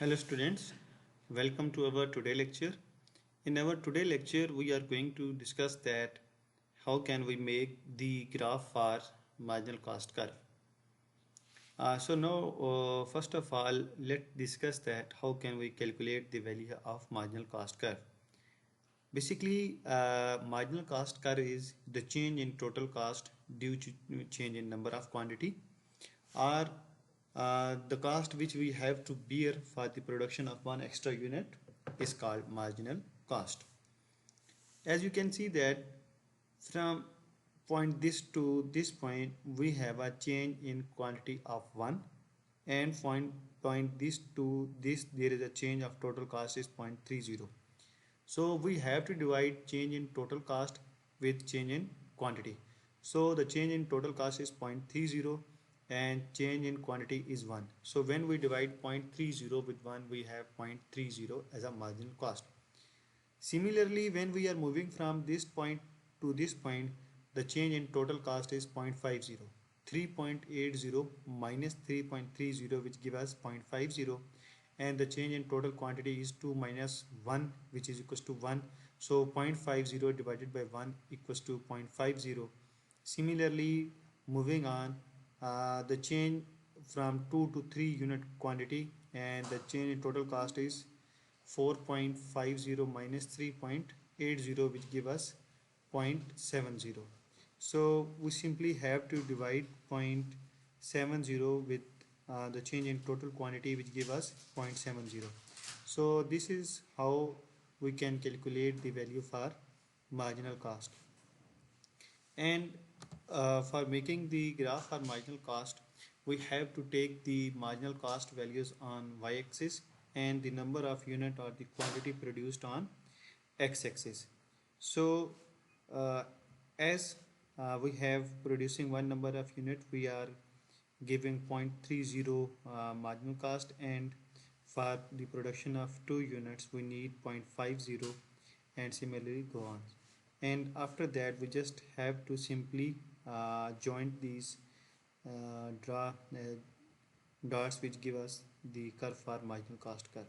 Hello students, welcome to our today lecture. In our today lecture we are going to discuss that how can we make the graph for marginal cost curve. So now first of all let's discuss that how can we calculate the value of marginal cost curve. Basically marginal cost curve is the change in total cost due to change in number of quantity or the cost which we have to bear for the production of one extra unit is called marginal cost. As you can see that from point this to this point we have a change in quantity of 1, and point this to this there is a change of total cost is 0.30. So we have to divide change in total cost with change in quantity. So the change in total cost is 0.30 and change in quantity is 1. So when we divide 0.30 with 1 we have 0.30 as a marginal cost. Similarly, when we are moving from this point to this point, the change in total cost is 0.50. 3.80 minus 3.30 which give us 0.50, and the change in total quantity is 2 minus 1 which is equals to 1. So 0.50 divided by 1 equals to 0.50. Similarly, moving on, the change from 2 to 3 unit quantity and the change in total cost is 4.50 minus 3.80 which give us 0.70. So we simply have to divide 0.70 with the change in total quantity which give us 0.70. So this is how we can calculate the value for marginal cost. And for making the graph for marginal cost, we have to take the marginal cost values on y-axis and the number of unit or the quantity produced on x-axis. So as we have producing one number of unit, we are giving 0.30 marginal cost, and for the production of 2 units we need 0.50, and similarly go on. And after that we just have to simply join these draw dots which give us the curve for marginal cost curve.